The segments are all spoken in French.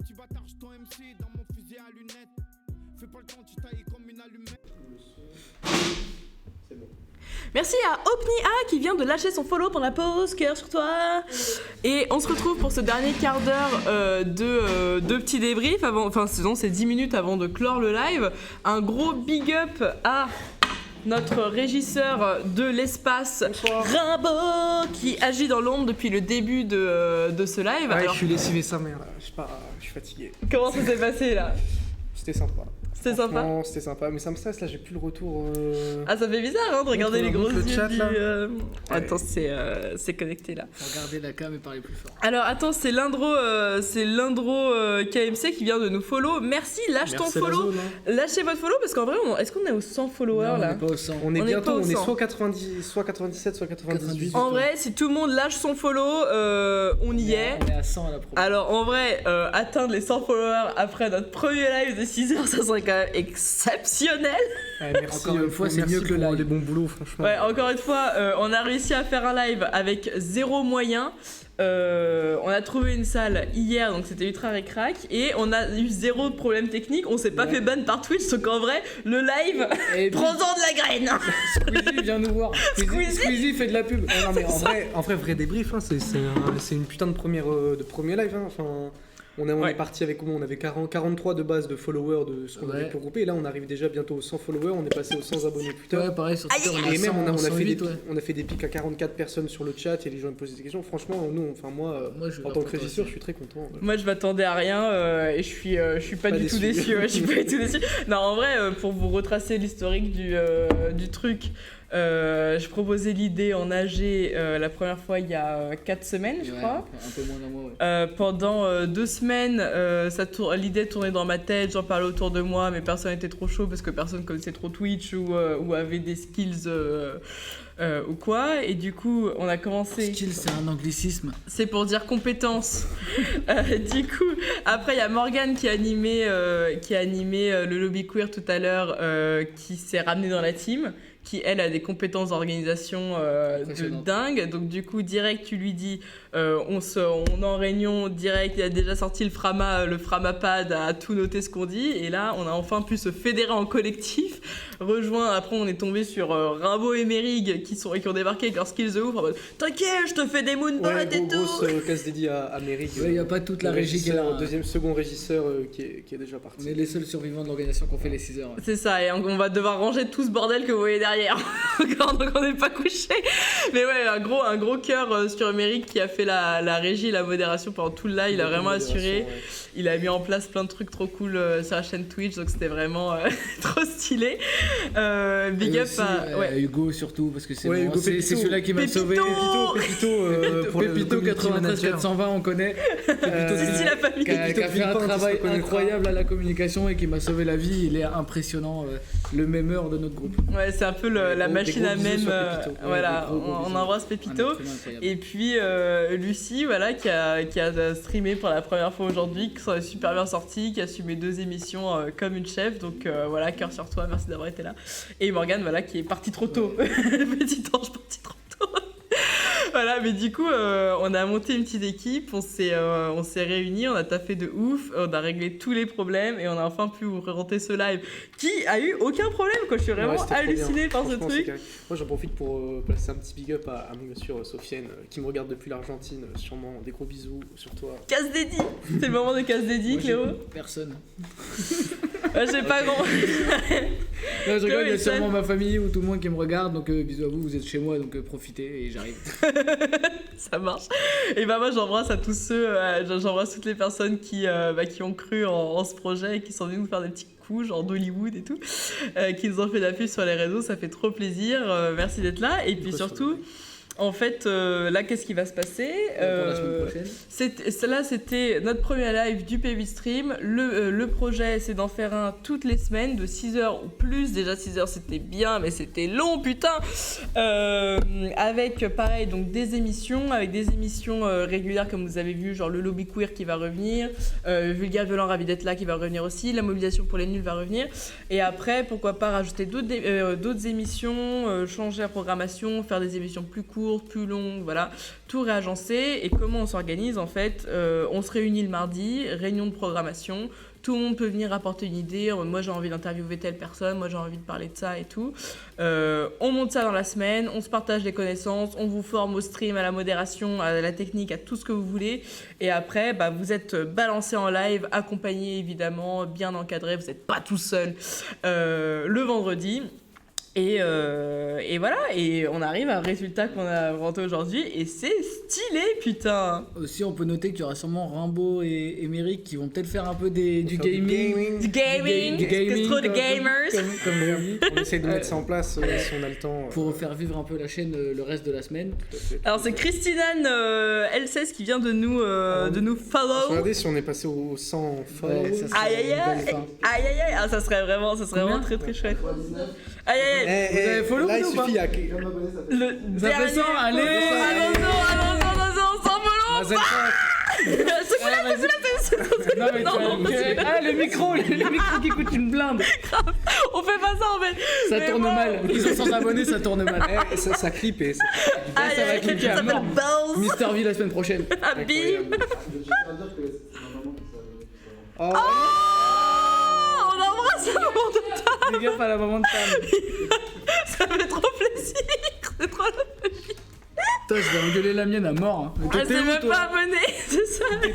petit bâtard, je t'en MC dans mon fusil à lunettes. Fais pas le temps, tu tailles comme une allumette. C'est bon. Merci à Opnia qui vient de lâcher son follow pour la pause, cœur sur toi. Et on se retrouve pour ce dernier quart d'heure de petits débriefs avant, enfin sinon c'est 10 minutes avant de clore le live. Un gros big up à notre régisseur de l'espace, Rimbaud, qui agit dans l'ombre depuis le début de ce live. Ouais, Alors, je suis lessivé sa mère, je suis fatigué. comment ça s'est passé là? C'était sympa. C'était sympa? Non, c'était sympa, mais ça me stresse là, j'ai plus le retour. Ah, ça fait bizarre hein, de regarder les grosses le yeux chat, du... là. Attends, c'est connecté là. Faut regarder la cam et parler plus fort. Alors attends, c'est l'Indro KMC qui vient de nous follow. Merci, lâche ton Merci la follow. zone, hein. Lâchez votre follow parce qu'en vrai, est-ce qu'on est aux 100 followers Non, là? on est pas au 100. On est On est bientôt, pas au on est 100. soit 90, soit 97, soit 98. En vrai, si tout le monde lâche son follow, on y est. On est à 100 à la pro. Alors en vrai, atteindre les 100 followers après notre premier live de 6h, ça serait quand même exceptionnel. Ouais, merci, Encore une fois, c'est merci mieux que le pour live. les bons boulots, franchement. Ouais, encore une fois, on a réussi à faire un live avec 0 moyens. On a trouvé une salle hier, donc c'était ultra récrac, et on a eu 0 problème technique. On s'est pas fait ban par Twitch, donc en vrai, le live, Et puis, prends-en de la graine. Squeezie vient nous voir. Squeezie fait de la pub. Non, mais en vrai débrief, hein, c'est une putain de premier live. Hein. Enfin, on Ouais. est parti avec comment? On avait 43 de base de followers de ce qu'on Ouais. avait pu regrouper, et là on arrive déjà bientôt aux 100 followers, on est passé aux 100 abonnés Twitter. Ouais, pareil, sur Twitter, on Et est même on a fait 108, des, ouais. on a fait des pics à 44 personnes sur le chat et les gens me posaient des questions. Franchement, nous, enfin moi, Moi, je en tant que régisseur, je suis très content. Moi, je m'attendais à rien et je suis pas du tout déçu. déçu. Ouais, je suis pas du tout déçu. Non, en vrai, pour vous retracer l'historique du truc, je proposais l'idée en AG la première fois il y a 4 semaines, je Ouais, crois. un peu moins d'un mois, ouais. Pendant 2 semaines, l'idée tournait dans ma tête, j'en parlais autour de moi, mais personne n'était trop chaud parce que personne connaissait trop Twitch ou avait des skills ou quoi. Et du coup, on a commencé. Skill, c'est un anglicisme. C'est pour dire compétence. Du coup, après, il y a Morgane qui a animé le lobby queer tout à l'heure, qui s'est ramenée dans la team, qui, elle, a des compétences d'organisation de Impressionnante. dingue. Donc, du coup, direct, tu lui dis, on est en réunion, direct, il a déjà sorti le Framapad, à tout noter ce qu'on dit. Et là, on a enfin pu se fédérer en collectif, rejoint. Après, on est tombé sur Rimbaud et Merig qui ont débarqué avec leurs skills de ouf. En mode, t'inquiète, je te fais des moonbots Ouais, et tout. grosse casse dédiée à Merig. Ouais, il n'y a pas toute la le régie qui est là. régisseur, second régisseur qui est déjà parti. On est les seuls survivants de l'organisation qu'on fait les 6 heures. Ouais. C'est ça, et on va devoir ranger tout ce bordel que vous voyez derrière. Encore, donc on n'est pas couché. Mais ouais, un gros cœur sur Emeric qui a fait la régie et la modération pendant tout le live. Il a vraiment assuré. Ouais. Il a mis en place plein de trucs trop cool sur la chaîne Twitch, donc c'était vraiment trop stylé. Big Et up aussi, à ouais. Hugo surtout, parce que c'est Ouais, bon, Hugo c'est Pépito. celui-là qui m'a Pépito. sauvé. Pépito, pour le Pépito community 93 manager. 420, on connaît. Cici la famille. Qui a fait un Villepin, qui travail se reconnaîtra. incroyable à la communication et qui m'a sauvé la vie. Il est impressionnant, le memeur de notre groupe. Ouais, c'est un peu la Des machine gros à bisous même. sur Pépito. Ouais, Voilà, des gros on bisous. embrasse Un Pépito. être humain incroyable. Et puis Lucie, voilà, qui a streamé pour la première fois aujourd'hui, qui s'en est super bien sortie, qui a assumé 2 émissions comme une chef. Donc voilà, cœur sur toi, merci d'avoir été là. Et Morgane, voilà, qui est partie trop tôt. Petit ange parti trop tôt. Voilà, mais du coup, on a monté une petite équipe, on s'est réunis, on a taffé de ouf, on a réglé tous les problèmes et on a enfin pu vous présenter ce live qui a eu aucun problème, quoi. Je suis vraiment Ouais, c'était trop hallucinée bien. par ce Franchement, truc. c'est carré. Moi j'en profite pour placer un petit big up à mon gars sûr Sofiane qui me regarde depuis l'Argentine, sûrement des gros bisous sur toi. Casse dédi. C'est le moment de casse dédi, Moi, j'ai Cléo. Personne. J'ai pas grand. Là, je rigole, il y a Etienne. sûrement ma famille ou tout le monde qui me regarde, donc bisous à vous, vous êtes chez moi, donc profitez et j'arrive. Ça marche. Et bah moi j'embrasse à tous j'embrasse toutes les personnes qui ont cru en ce projet et qui sont venues nous faire des petits coups genre d'Hollywood et tout, qui nous ont fait l'appui sur les réseaux, ça fait trop plaisir. Merci d'être là. Et puis surtout, en fait, là qu'est-ce qui va se passer Pour la semaine prochaine. C'était notre premier live du PV Stream. Le projet, c'est d'en faire un toutes les semaines, de 6h ou plus. Déjà 6h, c'était bien, mais c'était long, putain. Avec, pareil, donc des émissions régulières, comme vous avez vu, genre le lobby queer qui va revenir, Vulgaire Violent Ravi d'être là qui va revenir aussi, la mobilisation pour les nuls va revenir. Et après, pourquoi pas rajouter d'autres émissions, changer la programmation, faire des émissions plus courtes, courte, plus longue, voilà, tout réagencé. Et comment on s'organise en fait, on se réunit le mardi, réunion de programmation. Tout le monde peut venir apporter une idée. Moi, j'ai envie d'interviewer telle personne. Moi, j'ai envie de parler de ça et tout. On monte ça dans la semaine. On se partage les connaissances. On vous forme au stream, à la modération, à la technique, à tout ce que vous voulez. Et après, vous êtes balancé en live, accompagné évidemment, bien encadré. Vous n'êtes pas tout seul le vendredi. Et voilà, et on arrive à un résultat qu'on a inventé aujourd'hui, et c'est stylé, putain. Aussi, on peut noter qu'il y aura sûrement Rimbaud et Émeric qui vont peut-être faire un peu du gaming. Du gaming, c'est trop de gamers. Comme on dit. On essaie de mettre ça en place si on a le temps. Pour faire vivre un peu la chaîne le reste de la semaine. Tout à fait. Alors c'est Christinane L16 qui vient de nous follow. Regardez si on est passé au 100 follow. Ouais, ça serait Aïe aïe une aïe, belle fin. aïe aïe aïe, ah, ça serait vraiment très très chouette. Aïe aïe aïe. Vous avez follow là, il ou pas suffit à... Le Ça fait 100, allez. Allons-y, sans volant. C'est Non, mais le micro qui coûte une blinde. On fait pas ça en fait. Ça Mais tourne bon. mal. Ils ont 100 abonnés, ça tourne mal. ça clip et ça... Aïe, ça va aïe, cliquer à ça s'appelle mort. Balls. Mister V la semaine prochaine. Ah, bim. Oh, On embrasse la maman de ta. Fais gaffe à la maman de Tam. Ça fait trop plaisir. C'est trop le Putain, je vais engueuler la mienne à mort. Hein. Elle T'es s'est où, même toi pas abonnée, c'est ça. T'es où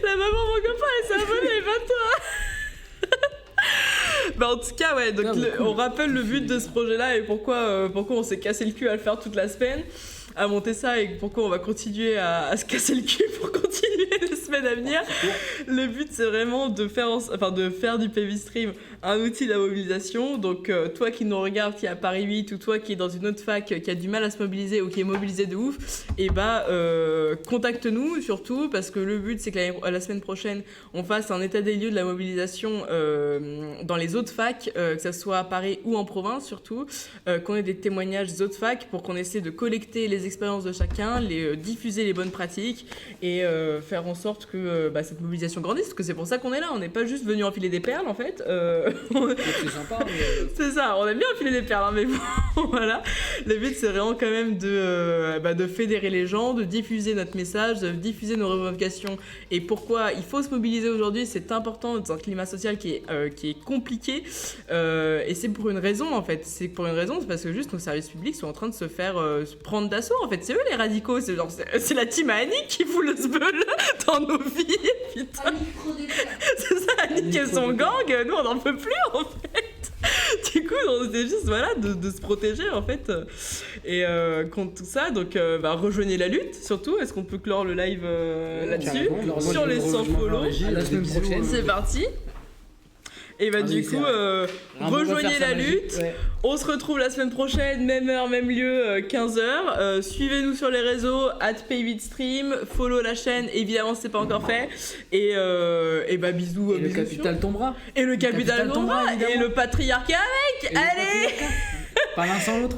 La maman, mon copain, elle s'est abonnée, pas toi. En tout cas, ouais, donc Ah, cool. on rappelle le but de ce projet-là et pourquoi on s'est cassé le cul à le faire toute la semaine, à monter ça, et pourquoi on va continuer à se casser le cul pour continuer les semaines à venir. Le but, c'est vraiment de faire du PV Stream un outil de la mobilisation. Donc toi qui nous regardes, qui est à Paris 8, ou toi qui est dans une autre fac, qui a du mal à se mobiliser ou qui est mobilisé de ouf, et contacte-nous surtout, parce que le but, c'est que la semaine prochaine, on fasse un état des lieux de la mobilisation dans les autres facs, que ce soit à Paris ou en province surtout, qu'on ait des témoignages des autres facs pour qu'on essaie de collecter les expériences de chacun, diffuser les bonnes pratiques et faire en sorte que cette mobilisation grandisse, parce que c'est pour ça qu'on est là. On n'est pas juste venu enfiler des perles en fait. C'est sympa. Mais... C'est ça, on aime bien enfiler des perles, hein, mais bon, voilà. Le but, c'est vraiment quand même de fédérer les gens, de diffuser notre message, de diffuser nos revendications et pourquoi il faut se mobiliser aujourd'hui. C'est important dans un climat social qui est compliqué, et c'est pour une raison en fait. C'est parce que juste nos services publics sont en train de se faire prendre d'assaut en fait. C'est eux les radicaux, c'est la team Annick qui fout le sbeul dans nos vies, putain. C'est ça, Annick et son gang, nous on n'en peut plus en fait. Du coup, c'est juste de se protéger en fait, et contre tout ça. Donc rejoignez la lutte surtout. Est-ce qu'on peut clore le live là-dessus carrément. sur les 100 follow? À la semaine prochaine. C'est parti. Et du coup, rejoignez la lutte. Ouais. On se retrouve la semaine prochaine, même heure, même lieu, 15h. Suivez-nous sur les réseaux, @pay8stream, follow la chaîne, évidemment si c'est pas encore fait. Et bisous. Et le bisous capital tombera. Et le capital tombera. Et évidemment. le patriarcat avec. Et le Allez. patriarcat. Pas l'un sans l'autre.